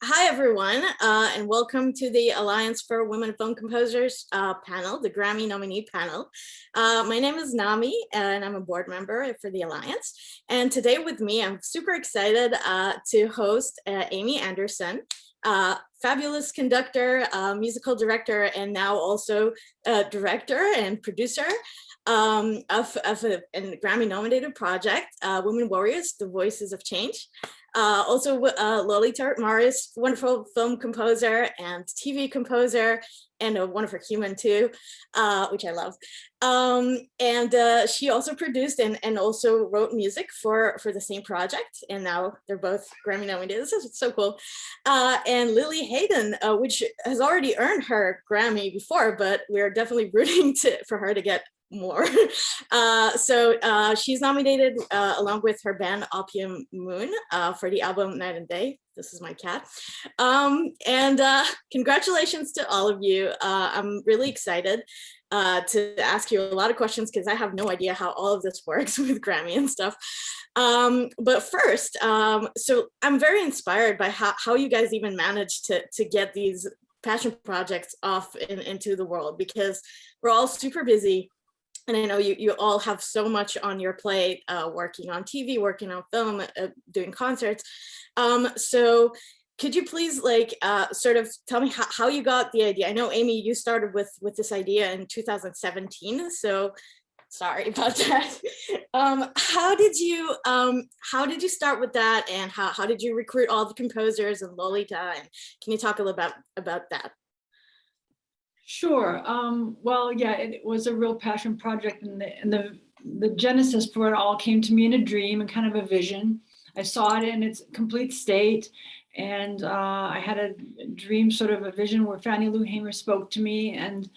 Hi, everyone, and welcome to the Alliance for Women Film Composers panel, the Grammy Nominee panel. My name is Nami, and I'm a board member for the Alliance. And today with me, I'm super excited to host Amy Andersson, fabulous conductor, musical director, and now also director and producer of a Grammy-nominated project, Women Warriors, The Voices of Change. Also, Lolita, Ritmanis, wonderful film composer and TV composer, and a wonderful human too, which I love. She also produced and also wrote music for the same project, and now they're both Grammy nominated. This is so cool. And Lili Haydn, which has already earned her Grammy before, but we're definitely rooting for her to get more. She's nominated along with her band Opium for the album Night and Day. This is my cat. Congratulations to all of you. I'm really excited to ask you a lot of questions because I have no idea how all of this works with Grammy and stuff. But first, so I'm very inspired by how you guys even managed to get these passion projects off into the world, because we're all super busy. And I know you all have so much on your plate, working on TV, working on film, doing concerts. So could you please sort of tell me how you got the idea? I know, Amy, you started with this idea in 2017. So sorry about that. How did you start with that? And how did you recruit all the composers and Lolita? And can you talk a little about that? Sure. Well, yeah, it was a real passion project, and the genesis for it all came to me in a dream and kind of a vision. I saw it in its complete state, and I had a dream, sort of a vision where Fannie Lou Hamer spoke to me, and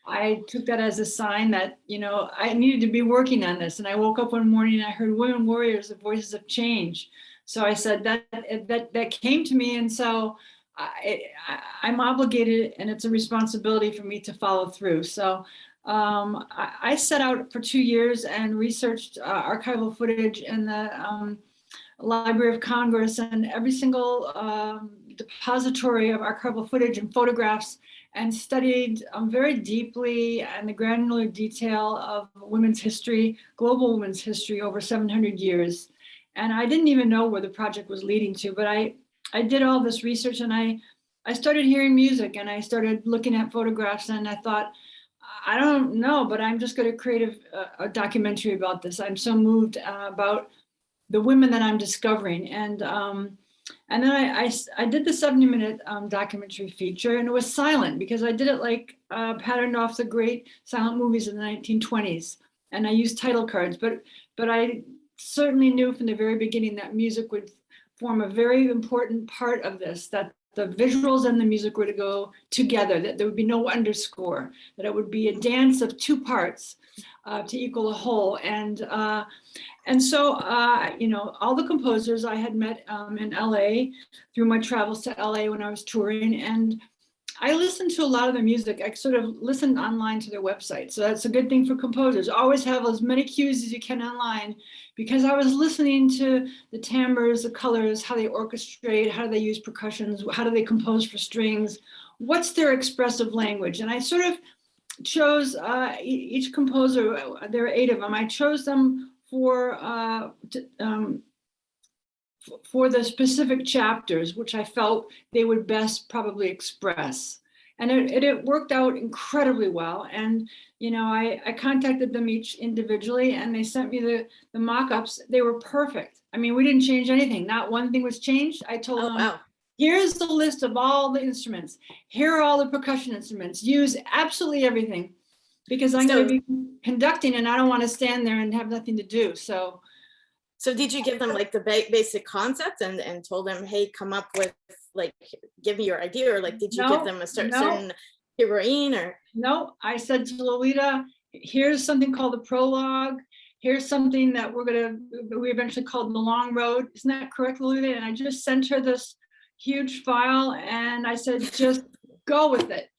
I took that as a sign that, you know, I needed to be working on this. And I woke up one morning and I heard Women Warriors, The Voices of Change. So I said that came to me, and so I'm obligated, and it's a responsibility for me to follow through. So I set out for 2 years and researched archival footage in the Library of Congress and every single depository of archival footage and photographs, and studied very deeply and the granular detail of women's history, global women's history over 700 years. And I didn't even know where the project was leading to, but I did all this research, and I started hearing music, and I started looking at photographs, and I thought, I don't know, but I'm just going to create a documentary about this. I'm so moved about the women that I'm discovering. And then I did the 70-minute documentary feature, and it was silent because I did it patterned off the great silent movies of the 1920s. And I used title cards, but I certainly knew from the very beginning that music would form a very important part of this, that the visuals and the music were to go together, that there would be no underscore, that it would be a dance of two parts to equal a whole. And so, you know, all the composers I had met in LA through my travels to LA when I was touring, and I listened to a lot of the music. I sort of listened online to their website. So that's a good thing for composers. Always have as many cues as you can online, because I was listening to the timbres, the colors, how they orchestrate, how do they use percussions, how do they compose for strings, what's their expressive language. And I sort of chose each composer, there are 8 of them, I chose them for the specific chapters, which I felt they would best probably express. And it worked out incredibly well. And, you know, I contacted them each individually, and they sent me the mock-ups. They were perfect. I mean, we didn't change anything. Not one thing was changed. I told them, wow, here's the list of all the instruments. Here are all the percussion instruments. Use absolutely everything, because I'm going to be conducting, and I don't want to stand there and have nothing to do. So did you give them like the basic concept and told them, hey, come up with, like, give me your idea, or like, did you give them a certain heroine? Or no, I said to Lolita, here's something called the prologue. Here's something that we eventually called the long road. Isn't that correct, Lolita? And I just sent her this huge file, and I said, just go with it.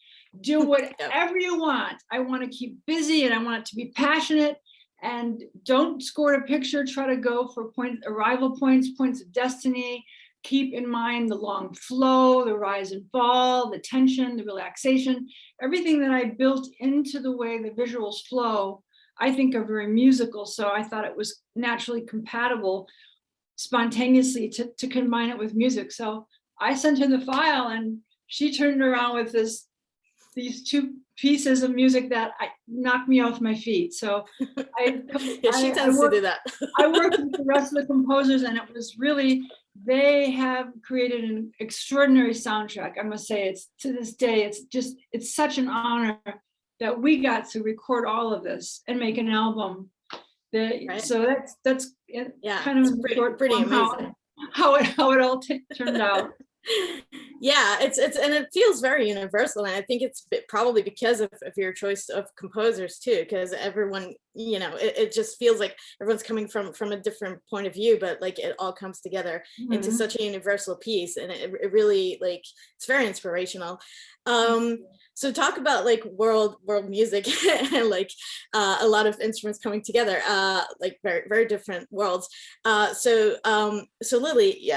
Do whatever you want. I want to keep busy, and I want it to be passionate. And don't score a picture, try to go for arrival points, points of destiny, keep in mind the long flow, the rise and fall, the tension, the relaxation, everything that I built into the way the visuals flow, I think are very musical. So I thought it was naturally compatible spontaneously to combine it with music. So I sent her the file and she turned around with these two pieces of music that knocked me off my feet. So Yeah, she tends to do that. I worked with the rest of the composers, and it was really, they have created an extraordinary soundtrack. I must say, it's to this day, it's such an honor that we got to record all of this and make an album. Right. So that's kind of pretty amazing how it all turned out. Yeah, it's and it feels very universal, and I think it's probably because of your choice of composers too, because everyone, you know, it just feels like everyone's coming from a different point of view, but like it all comes together into such a universal piece, and it really, like, it's very inspirational. So talk about like world music and like a lot of instruments coming together, like very different worlds. So Lili,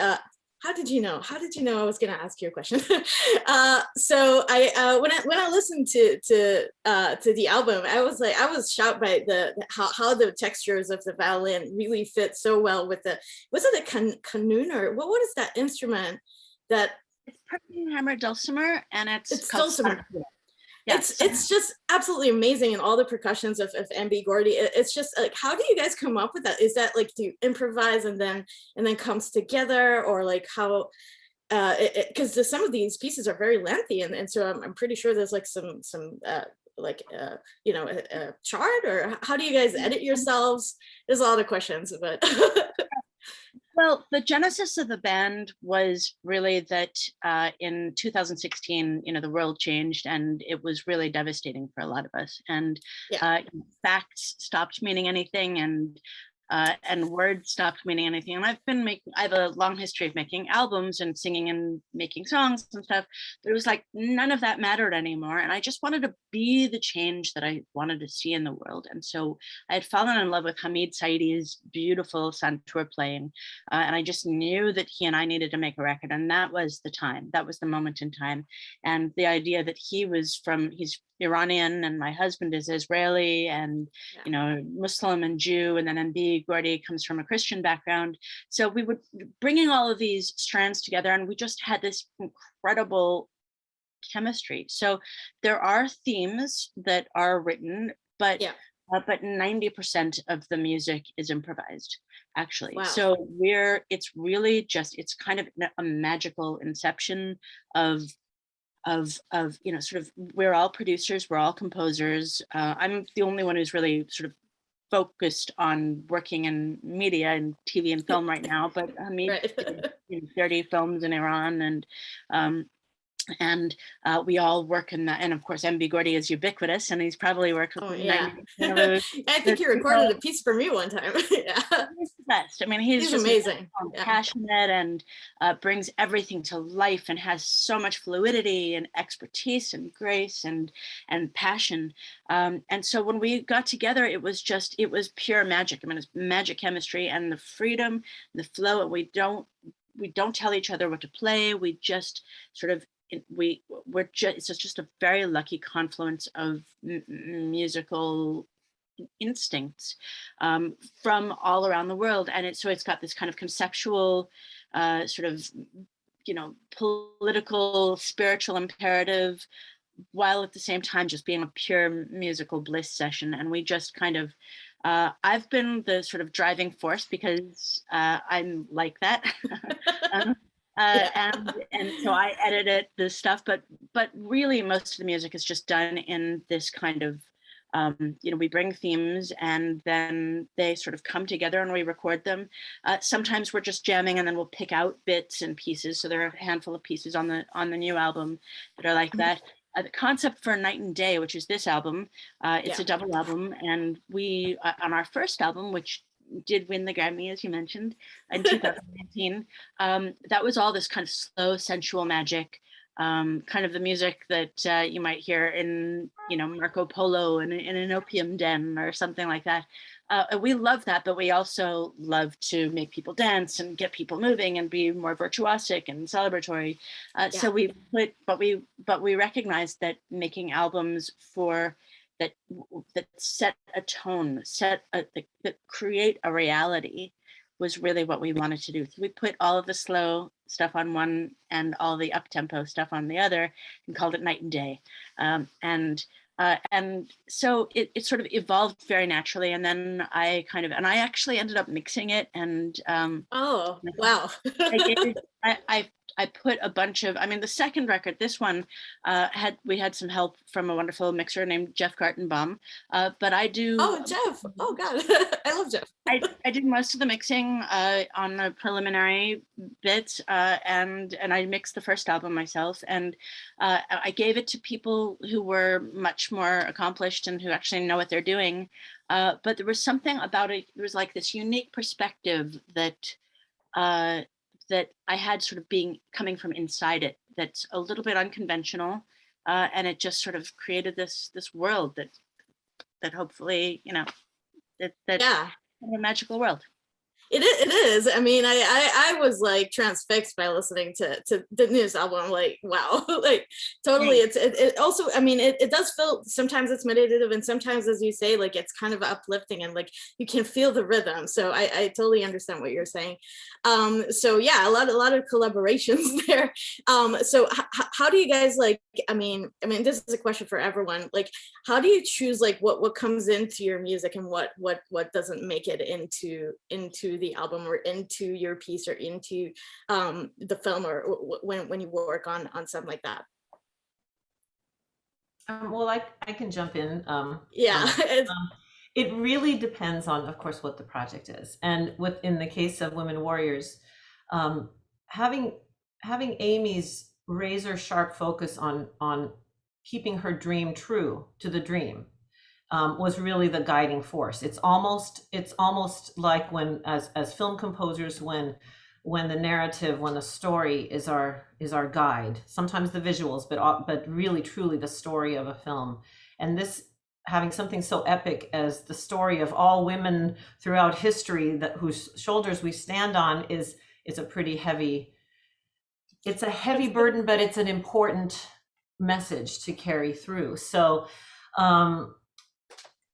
how did you know I was going to ask you a question? So when I listened to the album, I was shocked by how the textures of the violin really fit so well with was it a canoon, or what is that instrument that? It's Percussion hammer dulcimer, and it's dulcimer. Yes. It's just absolutely amazing, and all the percussions of MB Gordy. It's just like, how do you guys come up with that? Is that like, do you improvise and then comes together, or like how? Because some of these pieces are very lengthy, and so I'm pretty sure there's like some like you know, a chart, or how do you guys edit yourselves? There's a lot of questions, but. Well, the genesis of the band was really that in 2016, you know, the world changed, and it was really devastating for a lot of us. And facts stopped meaning anything, and words stopped meaning anything. And I have a long history of making albums and singing and making songs and stuff, but it was like none of that mattered anymore. And I just wanted to be the change that I wanted to see in the world. And so I had fallen in love with Hamid Saidi's beautiful Santur playing. And I just knew that he and I needed to make a record. And that was the time, that was the moment in time. And the idea that he's Iranian and my husband is Israeli, and you know, Muslim and Jew, and then MB Gordy comes from a Christian background. So we were bringing all of these strands together, and we just had this incredible chemistry. So there are themes that are written, but 90% of the music is improvised, actually. Wow. So it's really just, it's kind of a magical inception of you know, sort of, we're all producers, we're all composers. I'm the only one who's really sort of focused on working in media and TV and film right now, but I mean, right. 30 films in Iran, and we all work in that. And of course, MB Gordy is ubiquitous, and he's probably worked with I think he recorded a piece for me one time. He's the best. I mean, he's just amazing, passionate, and brings everything to life, and has so much fluidity and expertise and grace and passion. And so when we got together, it was pure magic. I mean, it's magic chemistry, and the freedom, the flow. And we don't tell each other what to play. We just sort of, it's just a very lucky confluence of musical instincts from all around the world. And it's got this kind of conceptual sort of, you know, political, spiritual imperative, while at the same time just being a pure musical bliss session. And we just kind of, I've been the sort of driving force, because I'm like that. And so I edited this stuff, but really most of the music is just done in this kind of, you know, we bring themes and then they sort of come together and we record them. Sometimes we're just jamming, and then we'll pick out bits and pieces. So there are a handful of pieces on the new album that are like that. The concept for Night and Day, which is this album, it's a double album, and we on our first album, which did win the Grammy, as you mentioned, in 2019. That was all this kind of slow, sensual magic, kind of the music that you might hear in, you know, Marco Polo and in an Opium Den or something like that. we love that, but we also love to make people dance and get people moving and be more virtuosic and celebratory. So we recognize that making albums that set a tone, that create a reality was really what we wanted to do. So we put all of the slow stuff on one and all the up-tempo stuff on the other and called it Night and Day. And so it sort of evolved very naturally. And then I actually ended up mixing it. And oh, wow. I put a bunch of, the second record, this one, we had some help from a wonderful mixer named Jeff Gartenbaum. But I do. Oh, Jeff. Oh, God. I love Jeff. I did most of the mixing on the preliminary bits, and I mixed the first album myself. And I gave it to people who were much more accomplished and who actually know what they're doing. But there was something about it. There was like this unique perspective that that I had sort of coming from inside it, that's a little bit unconventional, and it just sort of created this world that hopefully, yeah, a magical world. It is. I mean, I was like transfixed by listening to the newest album. I'm like, wow, like totally. Right. It also, I mean, it does feel, sometimes it's meditative and sometimes, as you say, like it's kind of uplifting and like you can feel the rhythm. So I totally understand what you're saying. So yeah, a lot of collaborations there. So how do you guys like, I mean, this is a question for everyone. Like, how do you choose like what comes into your music and what doesn't make it into the album or into your piece or into the film, or when you work on something like that? Well, I can jump in. Yeah. It really depends on, of course, what the project is. And in the case of Women Warriors, having Amy's razor sharp focus on keeping her dream true to the dream was really the guiding force. It's almost like when, as film composers, when the narrative, when the story is our guide. Sometimes the visuals, but really truly the story of a film. And this, having something so epic as the story of all women throughout history, whose shoulders we stand on, is a pretty heavy. It's a heavy burden, but it's an important message to carry through. So.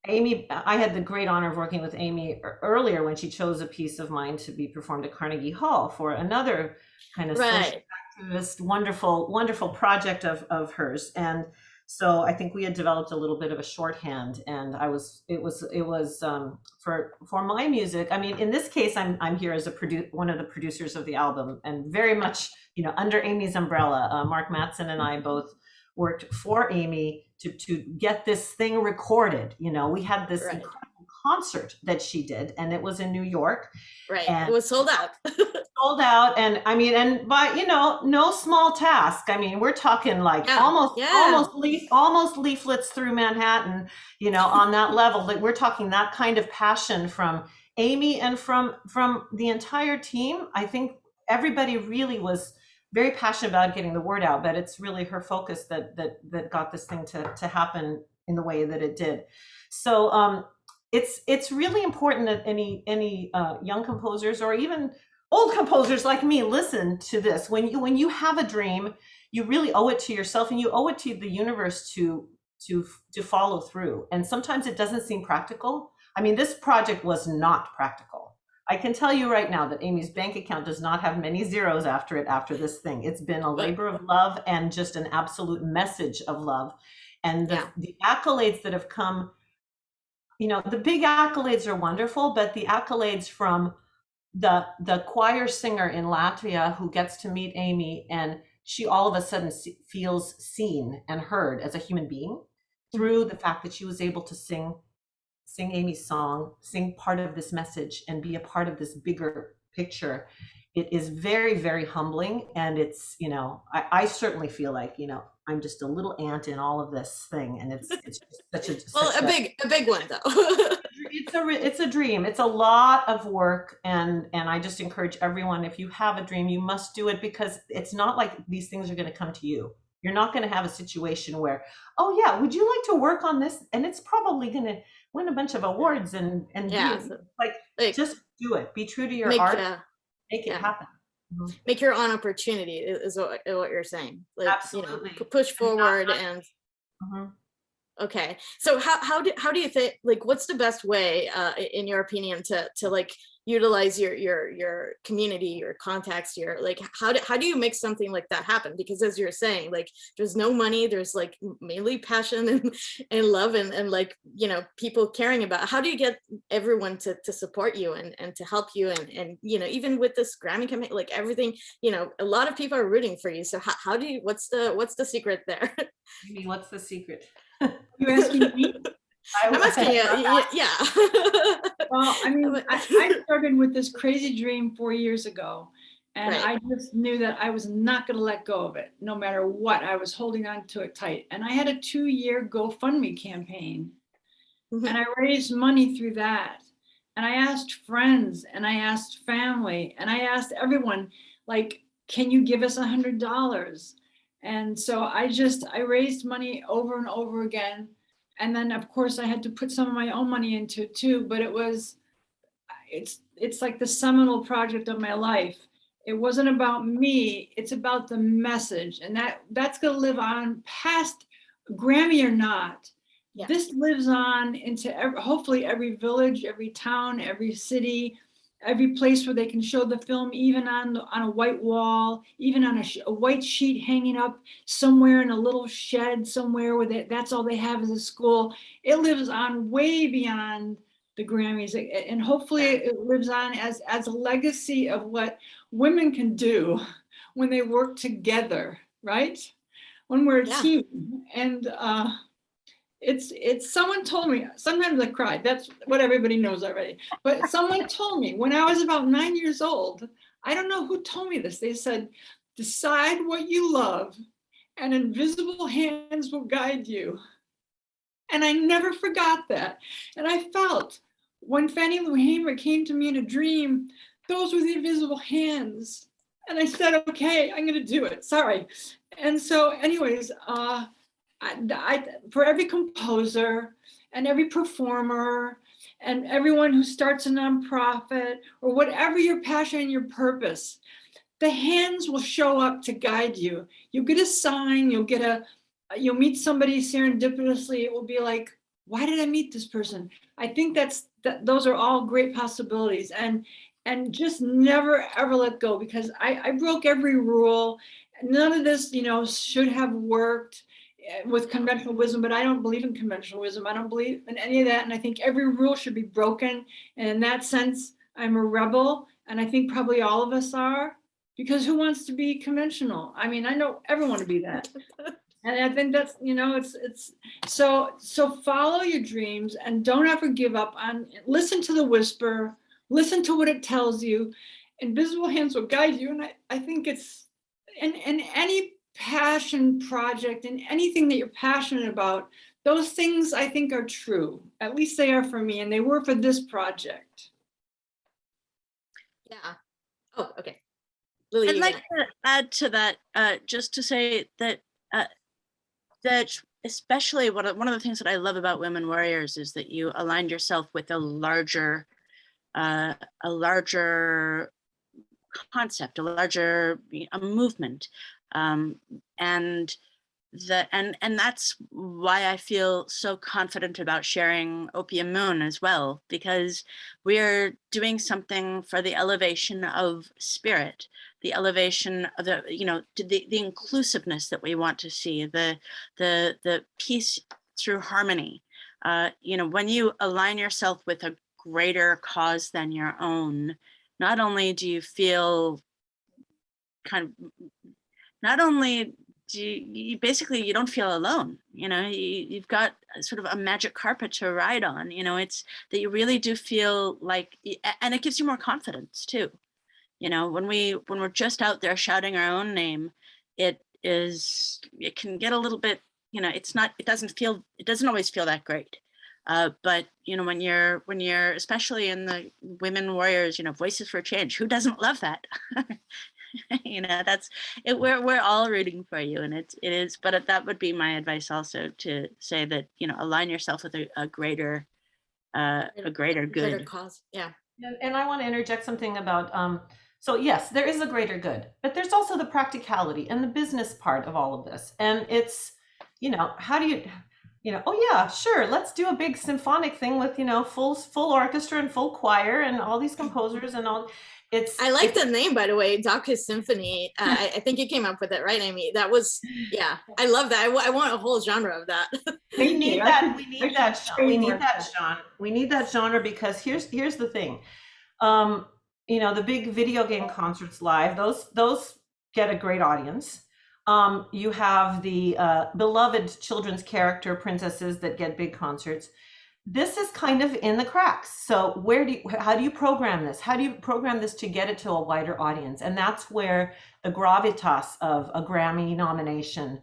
Amy, I had the great honor of working with Amy earlier when she chose a piece of mine to be performed at Carnegie Hall for another kind of social activist, wonderful project of hers. And so I think we had developed a little bit of a shorthand, and it was for my music. I mean, in this case, I'm here as one of the producers of the album, and very much, under Amy's umbrella. Mark Mattson and I both worked for Amy to get this thing recorded. We had this incredible concert that she did, and it was in New York. Right. And it was sold out. And I mean, and by, no small task. I mean, we're talking like almost leaflets through Manhattan, on that level. Like, we're talking that kind of passion from Amy and from the entire team. I think everybody really was very passionate about getting the word out, but it's really her focus that got this thing to happen in the way that it did. So it's really important that any young composers or even old composers like me listen to this. When you have a dream, you really owe it to yourself, and you owe it to the universe to follow through. And sometimes it doesn't seem practical. I mean, this project was not practical. I can tell you right now that Amy's bank account does not have many zeros after it, after this thing. It's been a labor of love and just an absolute message of love. And the accolades that have come, the big accolades are wonderful, but the accolades from the choir singer in Latvia who gets to meet Amy, and she all of a sudden feels seen and heard as a human being through the fact that she was able to sing Amy's song, sing part of this message, and be a part of this bigger picture. It is very, very humbling. And it's, I certainly feel like, I'm just a little ant in all of this thing. And it's just a big one though. It's a dream. It's a lot of work. And I just encourage everyone, if you have a dream, you must do it, because it's not like these things are going to come to you. You're not going to have a situation where, oh yeah, would you like to work on this? And it's probably going to win a bunch of awards and Yeah, be so, like just do it. Be true to your art. Make it happen. Mm-hmm. Make your own opportunity is what you're saying. Like, absolutely. Push forward and. Mm-hmm. Okay, so how do you think, like, what's the best way, in your opinion, to like utilize your community, your contacts, your, like, how do you make something like that happen? Because as you're saying, like, there's no money, there's like mainly passion and love and like, people caring about. How do you get everyone to support you and to help you and even with this Grammy campaign, like everything, a lot of people are rooting for you. So how do you, what's the secret there? I mean, what's the secret? You're asking me? I'm asking you, yeah. Well, I mean, I started with this crazy dream 4 years ago, and Right. I just knew that I was not going to let go of it, no matter what. I was holding on to it tight. And I had a 2-year GoFundMe campaign, Mhm. and I raised money through that. And I asked friends, and I asked family, and I asked everyone, like, can you give us $100? And so I raised money over and over again. And then of course I had to put some of my own money into it too, but it's like the seminal project of my life. It wasn't about me, it's about the message, and that's going to live on past Grammy or not. Yeah. This lives on into hopefully every village, every town, every city, every place where they can show the film, even on a white wall, even on a white sheet hanging up somewhere in a little shed somewhere where that's all they have is a school. It lives on way beyond the Grammys, and hopefully it lives on as a legacy of what women can do when they work together, right? When we're a team. And it's someone told me, sometimes I cry, that's what everybody knows already, but someone told me when I was about 9 years old, I don't know who told me this, they said, decide what you love and invisible hands will guide you. And I never forgot that. And I felt when Fannie Lou Hamer came to me in a dream, those were the invisible hands. And I said, okay, I'm gonna do it, sorry. And so anyways, for every composer and every performer and everyone who starts a nonprofit or whatever your passion and your purpose, the hands will show up to guide you. You'll get a sign, you'll meet somebody serendipitously. It will be like, why did I meet this person? I think those are all great possibilities, and just never ever let go, because I broke every rule. None of this, should have worked with conventional wisdom, but I don't believe in conventional wisdom. I don't believe in any of that. And I think every rule should be broken. And in that sense, I'm a rebel. And I think probably all of us are, because who wants to be conventional? I mean, I know everyone to be that. And I think that's, it's so follow your dreams and don't ever give up on, listen to the whisper, listen to what it tells you. Invisible hands will guide you. And I think it's in any passion project and anything that you're passionate about, those things I think are true. At least they are for me, and they were for this project. Yeah. Oh, okay. Lili, I'd like to add to that, just to say that that especially one of the things that I love about Women Warriors is that you aligned yourself with a larger concept, a movement, and that's why I feel so confident about sharing Opium Moon as well, because we're doing something for the elevation of spirit, the elevation of the inclusiveness that we want to see, the peace through harmony. When you align yourself with a greater cause than your own, not only do you feel you basically, you don't feel alone. You've got sort of a magic carpet to ride on. It's that you really do feel like, and it gives you more confidence too. When we're just out there shouting our own name, it can get a little bit, it doesn't always feel that great. But when you're especially in the Women Warriors, Voices for Change, who doesn't love that? That's it. We're all rooting for you, and it is. But that would be my advice also, to say that align yourself with a greater a greater good. Cause. Yeah. And I want to interject something about, so yes, there is a greater good, but there's also the practicality and the business part of all of this. And it's, how do you, oh yeah, sure, let's do a big symphonic thing with, full orchestra and full choir and all these composers and all. I like the name, by the way, Dach's Symphony. I think you came up with it, right, Amy? That was, yeah, I love that. I want a whole genre of that. We need that. We need that. We need that genre. We need that genre because here's the thing. The big video game concerts live, those get a great audience. You have the beloved children's character princesses that get big concerts. This is kind of in the cracks. So how do you program this? How do you program this to get it to a wider audience? And that's where the gravitas of a Grammy nomination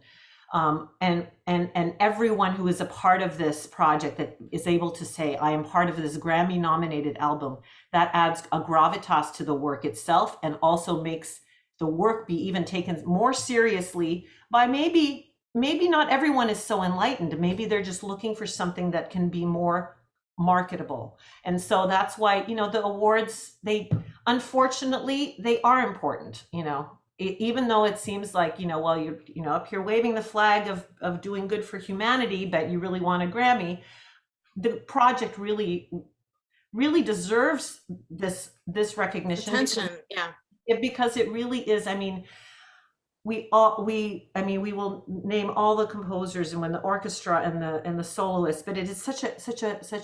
and everyone who is a part of this project that is able to say, I am part of this Grammy nominated album, that adds a gravitas to the work itself and also makes the work be even taken more seriously by maybe not everyone is so enlightened. Maybe they're just looking for something that can be more marketable. And so that's why, the awards, unfortunately, they are important, even though it seems like, well, you're up here waving the flag of doing good for humanity, but you really want a Grammy. The project really deserves this recognition. Attention, because it really is. I mean, we will name all the composers and when the orchestra and the soloists, but it is such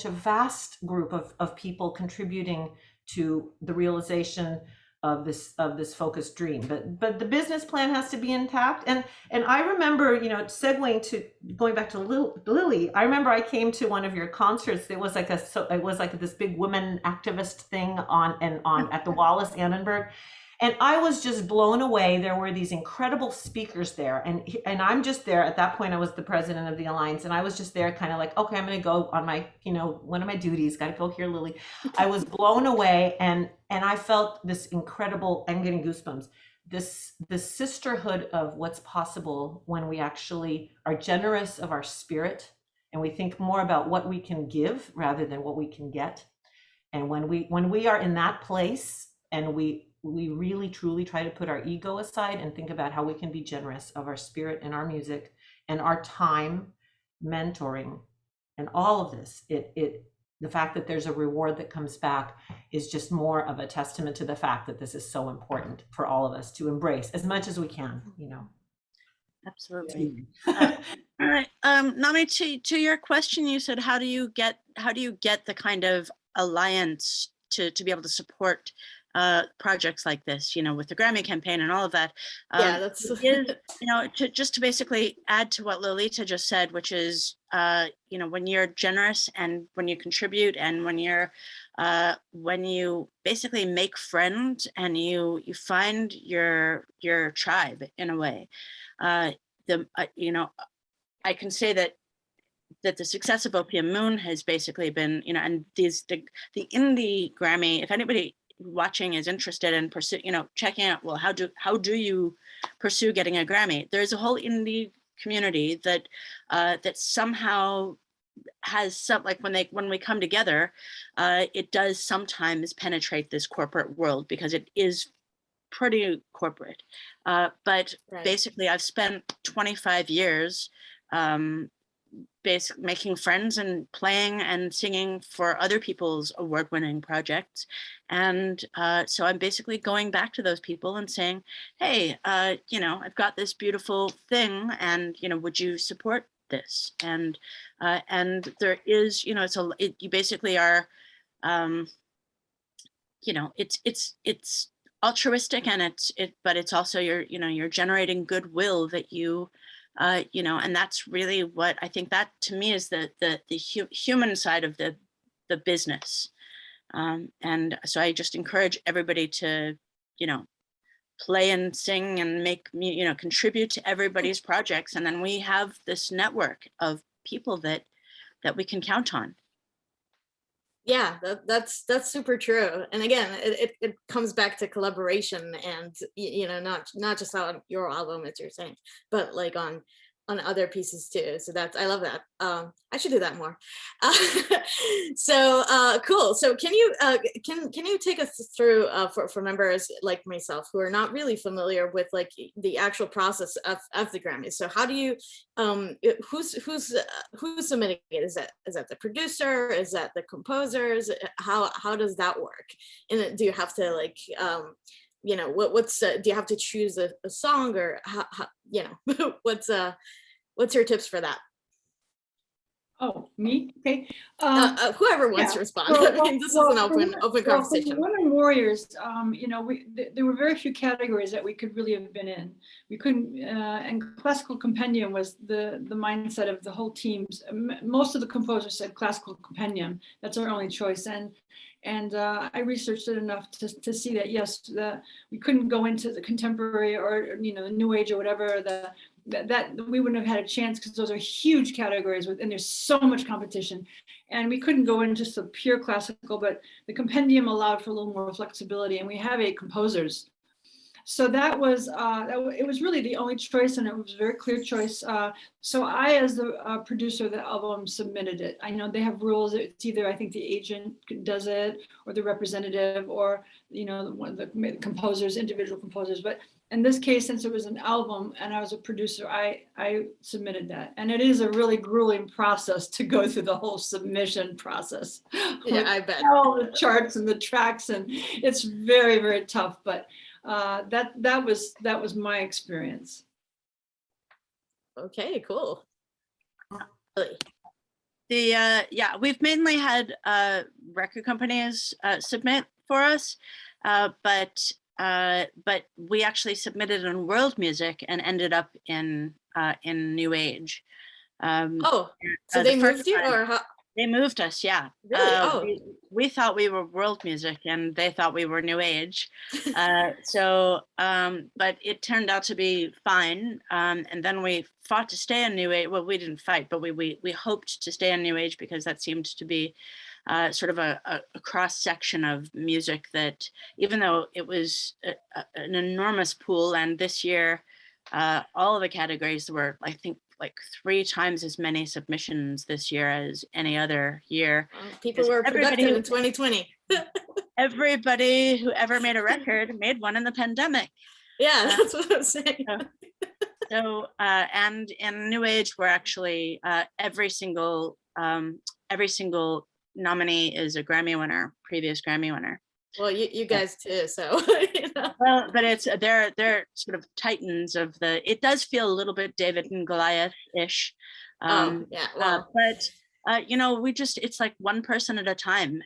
a vast group of people contributing to the realization of this focused dream. But the business plan has to be intact. And I remember, segueing to going back to Lili, I remember I came to one of your concerts. It was like this big women activist thing at the Wallace Annenberg. And I was just blown away. There were these incredible speakers there. And I'm just there. At that point, I was the president of the Alliance. And I was just there kind of like, okay, I'm going to go on my, one of my duties. Got to go hear Lili. I was blown away. And I felt this incredible, I'm getting goosebumps, this sisterhood of what's possible when we actually are generous of our spirit. And we think more about what we can give rather than what we can get. And when we are in that place and we really truly try to put our ego aside and think about how we can be generous of our spirit and our music and our time, mentoring, and all of this, the fact that there's a reward that comes back is just more of a testament to the fact that this is so important for all of us to embrace as much as we can, Absolutely. All right, Nami, to your question, you said, how do you get the kind of alliance to be able to support projects like this, with the Grammy campaign and all of that. That's just to basically add to what Lolita just said, which is, when you're generous and when you contribute and when you basically make friends and you find your tribe in a way, I can say that the success of Opium Moon has basically been, and the indie Grammy, if anybody watching is interested in checking out, well, how do you pursue getting a Grammy? There's a whole indie community that somehow has some, like when we come together, it does sometimes penetrate this corporate world because it is pretty corporate. But right. Basically, I've spent 25 years making friends and playing and singing for other people's award-winning projects. And so I'm basically going back to those people and saying, hey, I've got this beautiful thing and, would you support this? And there is, you basically are, it's altruistic and but it's also you're generating goodwill that you, and that's really what I think that to me is the human side of the business. And so I just encourage everybody to, play and sing and make, contribute to everybody's projects. And then we have this network of people that we can count on. Yeah, that's super true. And again, it comes back to collaboration and, not just on your album, as you're saying, but like on on other pieces too. So that's, I love that. I should do that more. So cool. So can you take us through for members like myself who are not really familiar with like the actual process of the Grammys? So how do you who's submitting it? Is that the producer? Is that the composers? How does that work? And do you have to like you know, what's do you have to choose a song, or how you know, what's your tips for that? Oh, me? Okay. Whoever wants to respond. I mean, this is an open conversation. For Women Warriors, you know, there were very few categories that we could really have been in. We couldn't, and classical compendium was the mindset of the whole teams. Most of the composers said classical compendium. That's our only choice. And I researched it enough to see that, yes, we couldn't go into the contemporary or, you know, the new age or whatever, that we wouldn't have had a chance, because those are huge categories and there's so much competition. And we couldn't go into just a pure classical, but the compendium allowed for a little more flexibility, and we have 8 composers. So that was, it was really the only choice, and it was a very clear choice. So I, as the producer of the album, submitted it. I know they have rules. It's either, I think, the agent does it, or the representative, or, you know, one of the composers, individual composers. But in this case, since it was an album and I was a producer, I submitted that. And it is a really grueling process to go through the whole submission process. Yeah, I bet. All the charts and the tracks, and it's very, very tough. But that was my experience. Okay, cool. Yeah, we've mainly had record companies submit for us, but we actually submitted in world music and ended up in new age. Oh, so they moved you, or how? They moved us, yeah. Really? We thought we were world music, and they thought we were new age. But it turned out to be fine. And then we fought to stay in new age. Well, we didn't fight, but we hoped to stay in new age, because that seemed to be sort of a cross section of music that, even though it was an enormous pool, and this year all of the categories were, I think, like 3 times as many submissions this year as any other year. People were productive in 2020. Everybody who ever made a record made one in the pandemic. Yeah, that's what I'm saying. So and in New Age, we're actually every single nominee is a Grammy winner, previous Grammy winner. Well, you guys too, so. You know. Well, but it's they're sort of titans of the. It does feel a little bit David and Goliath-ish. Yeah. Well. But you know, it's like one person at a time.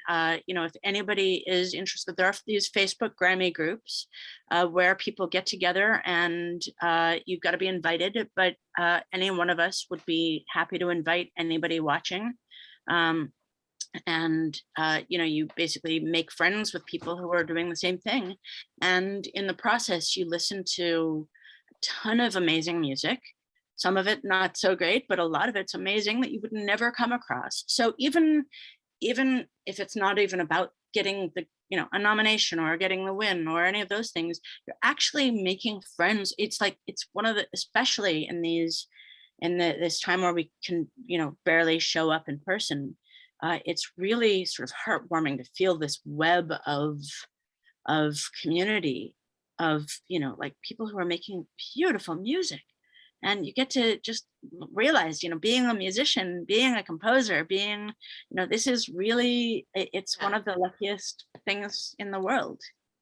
You know, if anybody is interested, there are these Facebook Grammy groups where people get together, and you've got to be invited. But any one of us would be happy to invite anybody watching. And you know, you basically make friends with people who are doing the same thing, and in the process you listen to a ton of amazing music, some of it not so great, but a lot of it's amazing that you would never come across. So even if it's not even about getting the, you know, a nomination or getting the win or any of those things, you're actually making friends. It's like, it's one of the, especially in this time where we can, you know, barely show up in person. It's really sort of heartwarming to feel this web of community, of, you know, like people who are making beautiful music, and you get to just realize, you know, being a musician, being a composer, being, you know, this is really, it's one of the luckiest things in the world.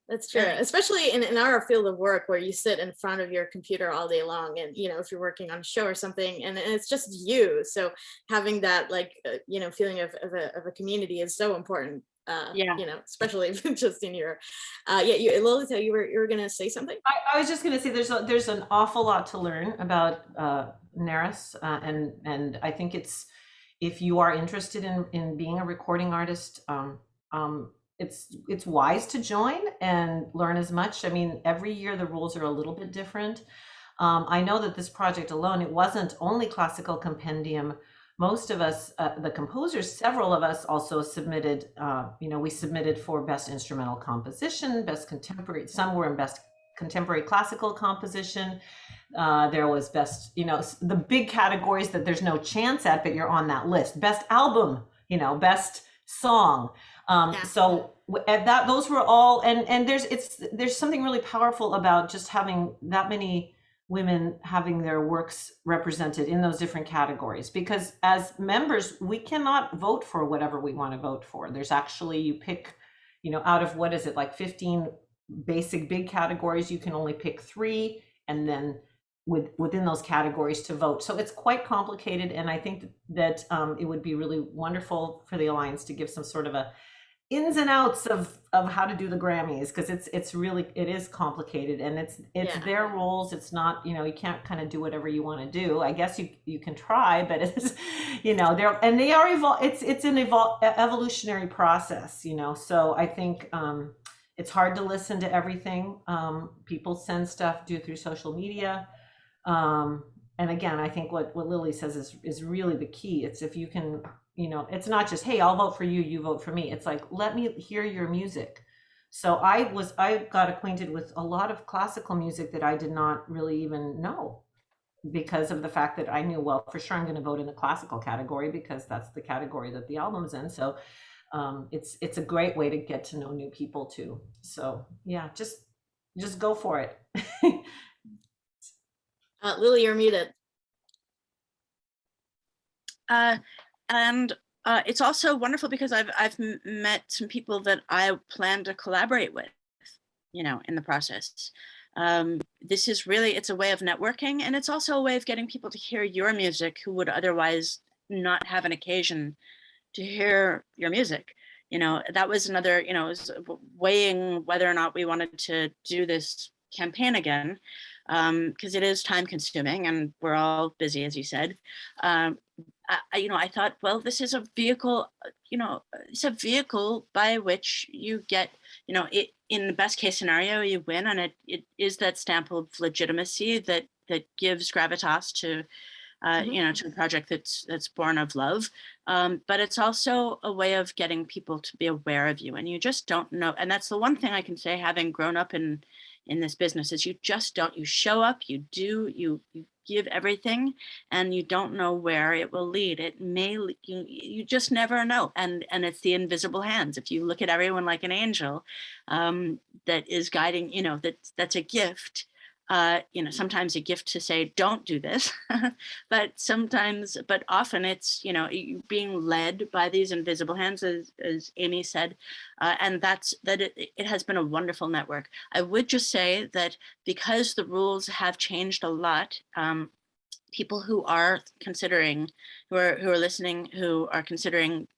That's true, especially in our field of work, where you sit in front of your computer all day long, and, you know, if you're working on a show or something, and it's just you. So having that, like, you know, feeling of a community is so important. Yeah. You know, especially just in your, Lolita, you were gonna say something? I was just gonna say there's an awful lot to learn about NARIS, and I think if you are interested in being a recording artist, it's wise to join and learn as much. I mean, every year the rules are a little bit different. I know that this project alone, it wasn't only classical compendium. Most of us, the composers, several of us also submitted, you know, we submitted for best instrumental composition, best contemporary, some were in best contemporary classical composition. There was best, the big categories that there's no chance at, but you're on that list. Best album, best song. So at that, those were all, and there's something really powerful about just having that many women having their works represented in those different categories, because as members, we cannot vote for whatever we want to vote for. There's actually, you pick, out of what is it, like 15 basic big categories, you can only pick 3, and then within those categories to vote. So it's quite complicated, and I think that it would be really wonderful for the Alliance to give some sort of a ins and outs of how to do the Grammys, because it is complicated, and it's their rules. It's not, you can't kind of do whatever you want to do. I guess you can try, but it's, they are it's an evolutionary process, so I think it's hard to listen to everything. People send stuff through social media. And again, I think what Lili says is really the key. It's if you can, it's not just, hey, I'll vote for you, you vote for me. It's like, let me hear your music. So I got acquainted with a lot of classical music that I did not really even know, because of the fact that I knew, well, for sure I'm going to vote in the classical category because that's the category that the album's in. So it's a great way to get to know new people too. So yeah, just go for it. Lili, you're muted. And it's also wonderful because I've met some people that I plan to collaborate with, in the process. This is really, it's a way of networking, and it's also a way of getting people to hear your music who would otherwise not have an occasion to hear your music. That was another, was weighing whether or not we wanted to do this campaign again, because it is time consuming and we're all busy, as you said. I thought, well, this is a vehicle, it's a vehicle by which you get, it, in the best case scenario, you win, and it is that stamp of legitimacy that gives gravitas to, to a project that's born of love. But it's also a way of getting people to be aware of you, and you just don't know. And that's the one thing I can say, having grown up in this business, is you just don't, you show up, you give everything, and you don't know where it will lead. It may, you just never know. And it's the invisible hands. If you look at everyone like an angel that is guiding, that's a gift. Sometimes a gift to say, don't do this, but often it's, being led by these invisible hands, as Amy said, and it has been a wonderful network. I would just say that because the rules have changed a lot, people who are considering, who are listening, who are considering,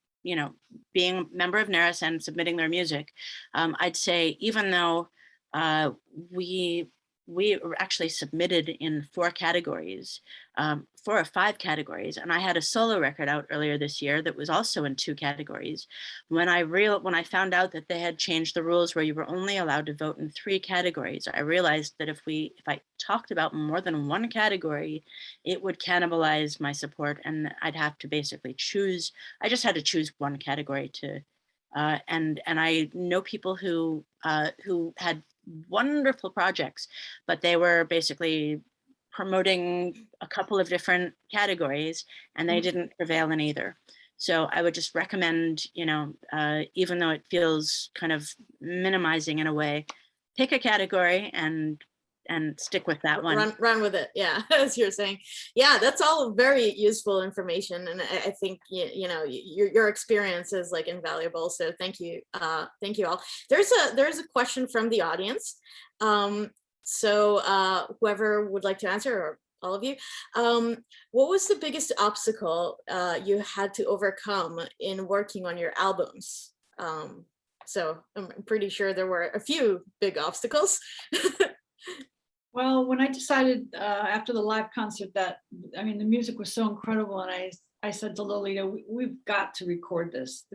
being a member of NERIS and submitting their music, I'd say, even though we were actually submitted in 4 categories, 4 or 5 categories. And I had a solo record out earlier this year that was also in 2 categories. When I found out that they had changed the rules where you were only allowed to vote in 3 categories, I realized that if I talked about more than 1 category, it would cannibalize my support, and I'd have to basically choose. I just had to choose 1 category to, and I know people who had wonderful projects, but they were basically promoting a couple of different categories, and they didn't prevail in either. So I would just recommend, even though it feels kind of minimizing in a way, pick a category and stick with that one. Run with it. Yeah, as you're saying. Yeah, that's all very useful information, and I think your experience is like invaluable. So thank you all. There's a question from the audience. So whoever would like to answer, or all of you, what was the biggest obstacle you had to overcome in working on your albums? So I'm pretty sure there were a few big obstacles. Well, when I decided after the live concert that, the music was so incredible, and I said to Lolita, we've got to record this.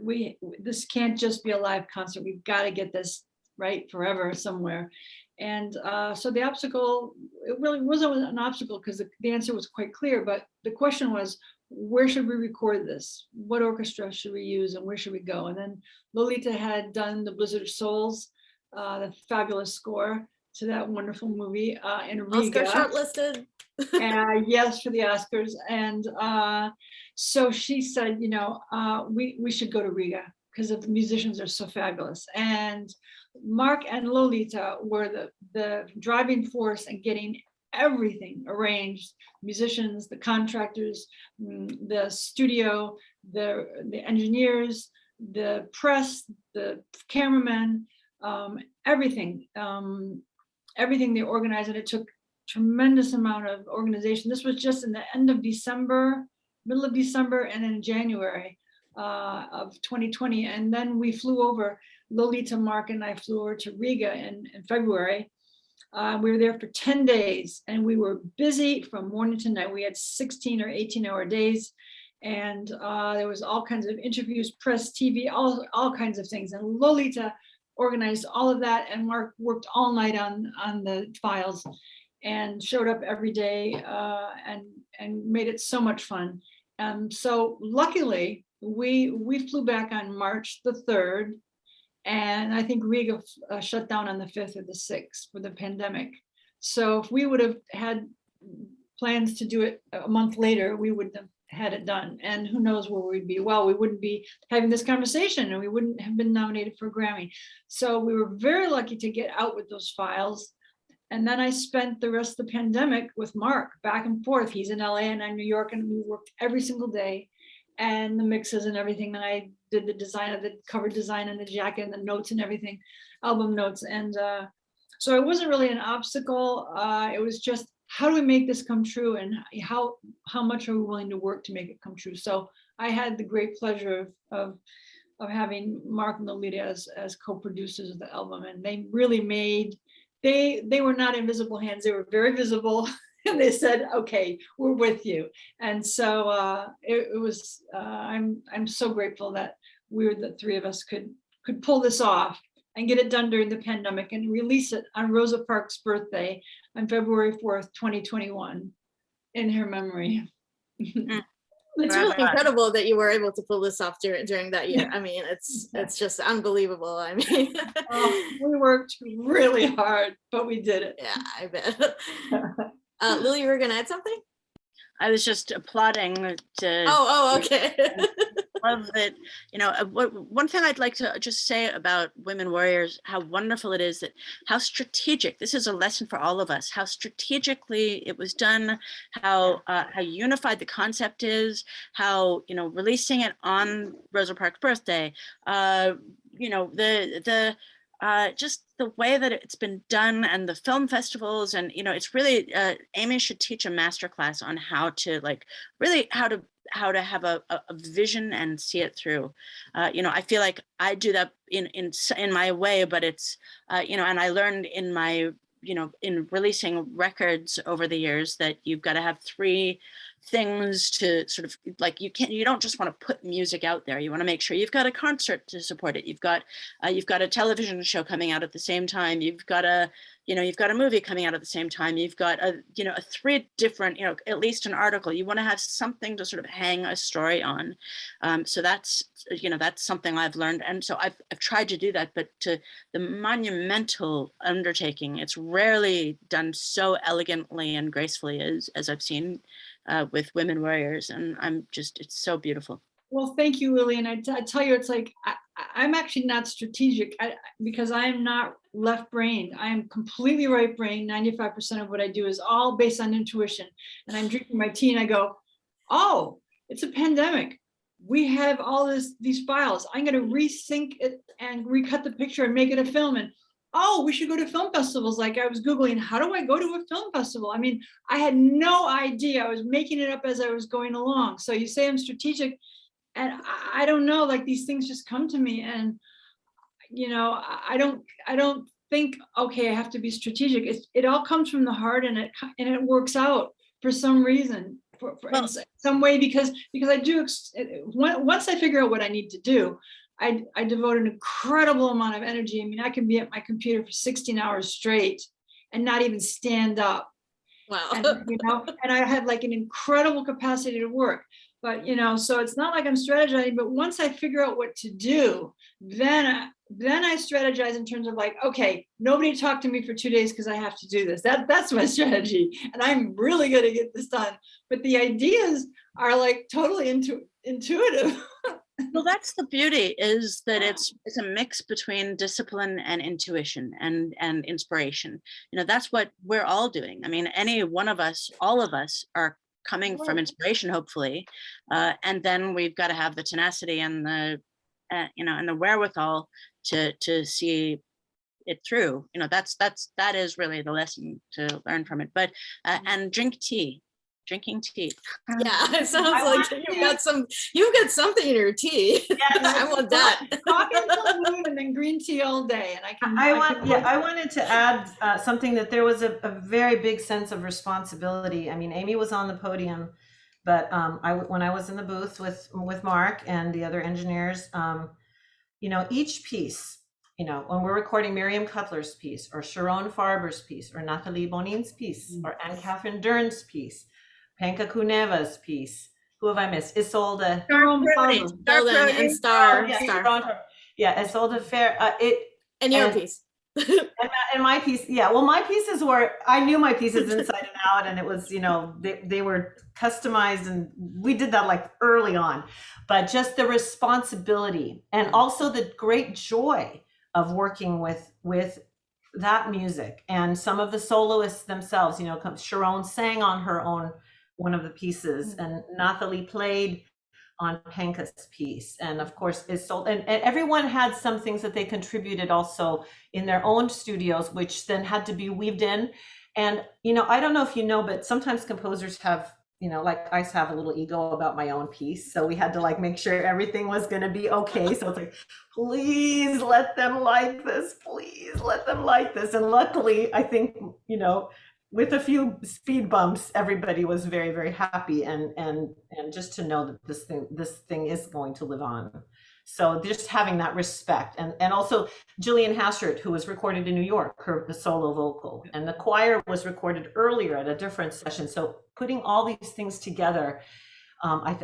This can't just be a live concert. We've got to get this right forever somewhere. And so the obstacle, it really wasn't an obstacle because the answer was quite clear, but the question was, where should we record this? What orchestra should we use, and where should we go? And then Lolita had done the Blizzard of Souls, the fabulous score. to that wonderful movie in Oscar Riga. shortlisted. Yes, for the Oscars. And so she said, you know, we should go to Riga because the musicians are so fabulous. And Mark and Lolita were the driving force in getting everything arranged: musicians, the contractors, the studio, the engineers, the press, the cameramen, everything. Everything they organized, and it took tremendous amount of organization. This was just in the end of December, middle of December, and in January of 2020. And then we flew over, Lolita, Mark, and I flew over to Riga in February. We were there for 10 days and we were busy from morning to night. We had 16 or 18-hour days, and there was all kinds of interviews, press, TV, all kinds of things. And Lolita organized all of that, and Mark worked all night on the files and showed up every day and made it so much fun. So luckily, we flew back on March the 3rd, and I think Riga shut down on the 5th or the 6th for the pandemic. So if we would have had plans to do it a month later, we would have had it done. And who knows where we'd be. Well, we wouldn't be having this conversation, and we wouldn't have been nominated for a Grammy. So we were very lucky to get out with those files. And then I spent the rest of the pandemic with Mark, back and forth. He's in LA and I'm in New York, and we worked every single day, and the mixes and everything. And I did the design of the cover design and the jacket and the notes and everything, album notes. And so it wasn't really an obstacle. It was just, how do we make this come true, and how much are we willing to work to make it come true? So I had the great pleasure of having Mark and Lolita as co-producers of the album, and they really made, they were not invisible hands, they were very visible, and they said, okay, we're with you. And so it was, I'm so grateful that the three of us could pull this off and get it done during the pandemic and release it on Rosa Parks' birthday on February 4th, 2021, in her memory. It's really incredible that you were able to pull this off during that year. I mean, it's just unbelievable. I mean, we worked really hard, but we did it. Yeah, I bet. Lili, you were gonna add something? I was just applauding to. Oh, okay. Love that. You know, one thing I'd like to just say about Women Warriors, how wonderful it is, that how strategic, this is a lesson for all of us, how strategically it was done, how unified the concept is, how, you know, releasing it on Rosa Parks' birthday, you know, just the way that it's been done, and the film festivals, and, you know, it's really, Amy should teach a masterclass on how to, like, really how to have a vision and see it through. You know, I feel like I do that in my way, but it's, you know, and I learned in my, you know, in releasing records over the years, that you've got to have three things to sort of, like, you don't just want to put music out there. You want to make sure you've got a concert to support it. You've got a television show coming out at the same time. You've got a movie coming out at the same time. You've got a three different, you know, at least an article. You want to have something to sort of hang a story on. So that's, you know, that's something I've learned. And so I've tried to do that, but to the monumental undertaking, it's rarely done so elegantly and gracefully as I've seen with Women Warriors. And it's so beautiful. Well, thank you, Lili. And I tell you, it's like, I'm actually not strategic because I'm not left-brained. I am completely right-brained. 95% of what I do is all based on intuition. And I'm drinking my tea and I go, oh, it's a pandemic. We have all these files. I'm going to resync it and recut the picture and make it a film. And oh, we should go to film festivals. Like, I was Googling, how do I go to a film festival? I mean, I had no idea. I was making it up as I was going along. So you say I'm strategic, and I don't know, like, these things just come to me, and, you know, I don't think, okay, I have to be strategic. It all comes from the heart, and it works out for some reason, for some way, because I do, once I figure out what I need to do, I devote an incredible amount of energy. I mean, I can be at my computer for 16 hours straight and not even stand up. Wow. And, you know, and I had like an incredible capacity to work. But, you know, so it's not like I'm strategizing, but once I figure out what to do, then Then I strategize in terms of like, okay, nobody talk to me for 2 days because I have to do this. That's my strategy. And I'm really going to get this done. But the ideas are like totally intuitive. Well, that's the beauty, is that it's a mix between discipline and intuition and inspiration. You know, that's what we're all doing. I mean, any one of us, all of us are coming from inspiration, hopefully. And then we've got to have the tenacity and the, and the wherewithal to see it through. You know, that is really the lesson to learn from it. But and drinking tea. Yeah, it sounds like you've got something in your tea. Yeah, I want that. Coffee until noon and then green tea all day. And I wanted to add something, that there was a very big sense of responsibility. I mean, Amy was on the podium, but when I was in the booth with Mark and the other engineers, you know, each piece, you know, when we're recording Miriam Cutler's piece, or Sharon Farber's piece, or Nathalie Bonin's piece, or Anne-Catherine Dern's piece, Penka Kuneva's piece. Who have I missed? Isolde. And Star. Yeah, Isolde Fair. And your piece. and my piece, yeah. Well, my pieces were, I knew my pieces inside and out, and it was, you know, they were customized, and we did that like early on. But just the responsibility, and also the great joy of working with that music, and some of the soloists themselves. You know, Sharon sang on her own one of the pieces, and Nathalie played on Penka's piece, and of course Isolde, and everyone had some things that they contributed also in their own studios, which then had to be weaved in. And you know, I don't know if you know, but sometimes composers have, you know, like I have a little ego about my own piece, so we had to like make sure everything was going to be okay. So it's like, please let them like this, please let them like this. And luckily, I think, you know, with a few speed bumps, everybody was very, very happy, and just to know that this thing is going to live on. So just having that respect, and also Jillian Hastert, who was recorded in New York, the solo vocal, and the choir was recorded earlier at a different session. So putting all these things together, I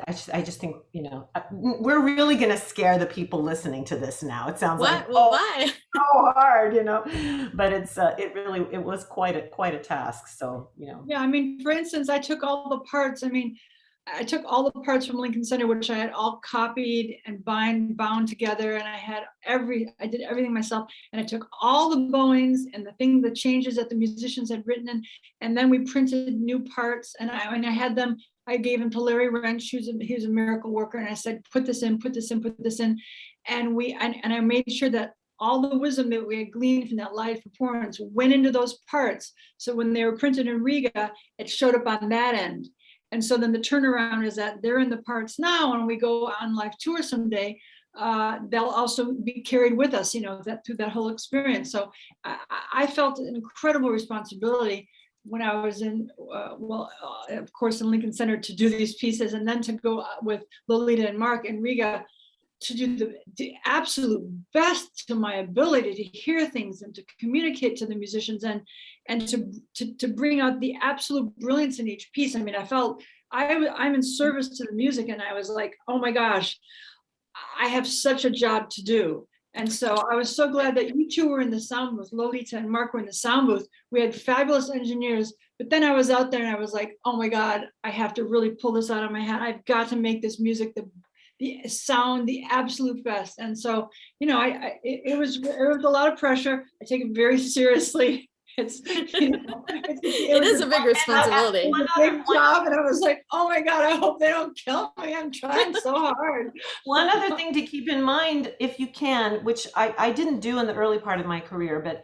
just think, you know, we're really going to scare the people listening to this now. It sounds like, why? So hard, you know, but it was quite a task. So, you know. Yeah, I mean, for instance, I took all the parts. I mean, I took all the parts from Lincoln Center, which I had all copied and bound together, and I did everything myself, and I took all the bowings and the changes that the musicians had written, and then we printed new parts, and I had them. I gave them to Larry Wrench, he was a miracle worker, and I said, put this in, and I made sure that all the wisdom that we had gleaned from that live performance went into those parts. So when they were printed in Riga, it showed up on that end. And so then the turnaround is that they're in the parts now, and we go on live tour someday, they'll also be carried with us, you know, through that whole experience. So I felt an incredible responsibility when I was in, of course, in Lincoln Center, to do these pieces, and then to go with Lolita and Mark in Riga to do the absolute best to my ability to hear things and to communicate to the musicians, and to bring out the absolute brilliance in each piece. I mean, I felt I'm in service to the music, and I was like, oh my gosh, I have such a job to do. And so I was so glad that you two were in the sound booth. Lolita and Mark were in the sound booth. We had fabulous engineers, but then I was out there and I was like, oh my God, I have to really pull this out of my hat. I've got to make this music the sound the absolute best. And so, you know, it was a lot of pressure. I take it very seriously. It's, you know, it is a big responsibility. It's a big job, and I was like, oh my God, I hope they don't kill me. I'm trying so hard. One other thing to keep in mind, if you can, which I didn't do in the early part of my career, but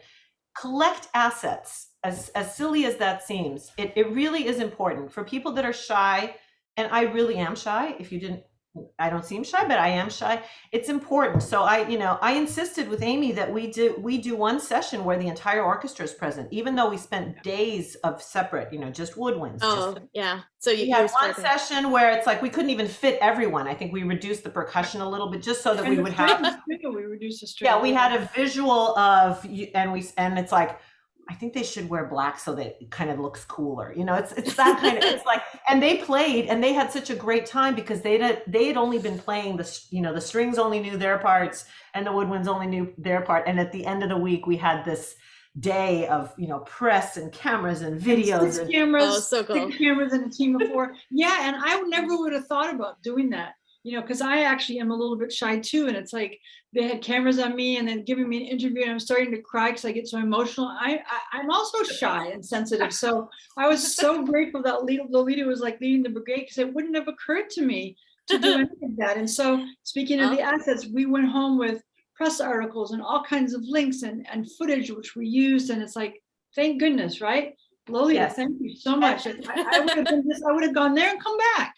collect assets. As silly as that seems, it really is important for people that are shy, and I really am shy. I don't seem shy, but I am shy. It's important. So I insisted with Amy that we do one session where the entire orchestra is present, even though we spent days of separate, you know, just woodwinds. Yeah. So you had one session where it's like we couldn't even fit everyone. I think we reduced the percussion a little bit just so that we would have. We reduced the string. Yeah, we had a visual of, and it's like, I think they should wear black so that it kind of looks cooler. You know, it's that kind of, it's like, and they played and they had such a great time because they had only been playing the, you know, the strings only knew their parts and the woodwinds only knew their part. And at the end of the week, we had this day of, you know, press and cameras and videos. Six cameras, so cool. 6 cameras and a team of 4. Yeah, and I never would have thought about doing that. You know, because I actually am a little bit shy too. And it's like they had cameras on me and then giving me an interview and I'm starting to cry because I get so emotional. I'm also shy and sensitive. So I was so grateful that Lolita was like leading the brigade because it wouldn't have occurred to me to do any of that. And so speaking of the assets, we went home with press articles and all kinds of links and footage, which we used. And it's like, thank goodness, right? Lolita, yes. Thank you so much. I would have gone there and come back.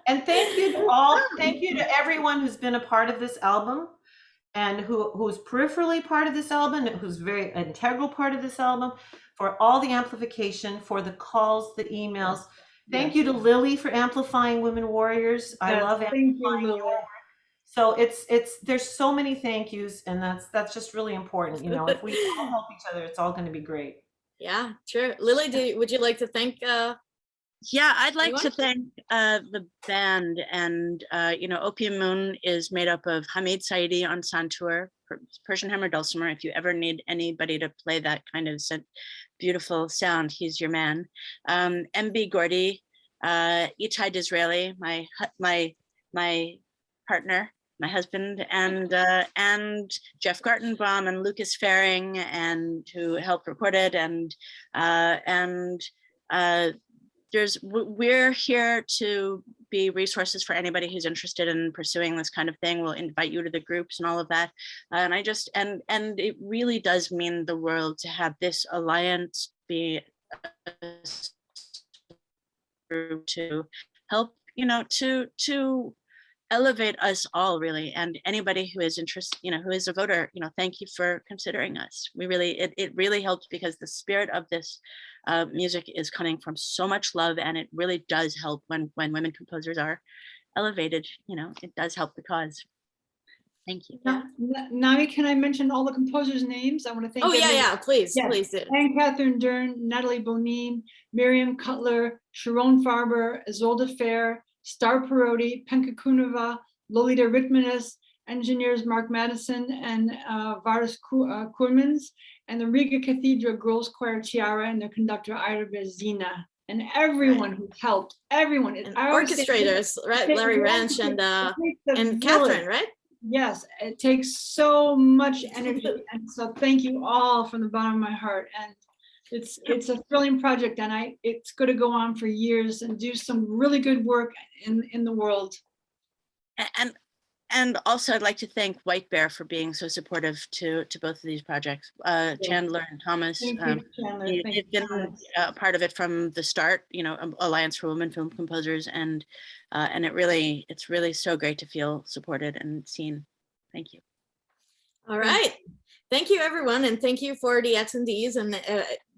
And thank you to all, thank you to everyone who's been a part of this album and who's peripherally part of this album, who's very integral part of this album, for all the amplification, for the calls, the emails. Thank you to Lili for amplifying Women Warriors. I love amplifying your work. So there's so many thank yous, and that's just really important. You know, if we all help each other, it's all going to be great. Yeah, sure. Lili, would you like to thank Yeah, I'd like to thank the band, and you know, Opium Moon is made up of Hamid Saidi on santur, Persian hammer dulcimer. If you ever need anybody to play that kind of beautiful sound, he's your man. MB Gordy, Itai Disraeli, my partner, my husband, and Jeff Gartenbaum and Lucas Faring, and who helped record it, we're here to be resources for anybody who's interested in pursuing this kind of thing. We'll invite you to the groups and all of that. And it really does mean the world to have this alliance be to help, you know, to elevate us all, really. And anybody who is interested, you know, who is a voter, you know, thank you for considering us. We really, it really helps because the spirit of this music is coming from so much love, and it really does help when women composers are elevated. You know, it does help the cause. Thank you. Nami, can I mention all the composers' names? I want to thank. Oh yeah, please, please do. And Catherine Dern, Natalie Bonin, Miriam Cutler, Sharon Farber, Isolde Fair, Star Parodi, Penka Kunova, Lolita Ritmanis, engineers Mark Madison and Varis Kurmans, and the Riga Cathedral Girls Choir Tiara and their conductor Ira Bezina, and everyone who helped, everyone. And orchestrators, right? Larry Ranch and Catherine, right? Yes, it takes so much energy, and so thank you all from the bottom of my heart. And it's a thrilling project, and it's going to go on for years and do some really good work in the world. And also, I'd like to thank White Bear for being so supportive to both of these projects. Chandler and Thomas, they've been part of it from the start. You know, Alliance for Women Film Composers, and it's really so great to feel supported and seen. Thank you. All right, thank you everyone, and thank you for the attendees, and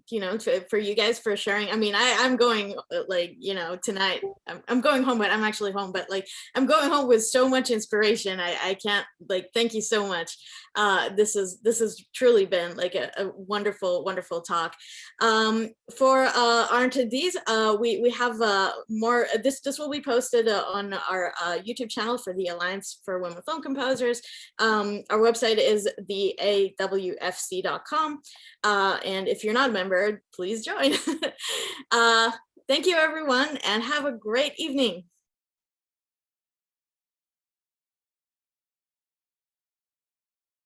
you know, for you guys for sharing. I mean, I'm going, like, you know, tonight, I'm going home, but I'm actually home, but like, I'm going home with so much inspiration. I can't, like, thank you so much. This has truly been like a wonderful, wonderful talk. For our attendees, we have more, this will be posted on our YouTube channel for the Alliance for Women Film Composers. Our website is the AWFC.com. And if you're not a member, please join. Thank you everyone, and have a great evening.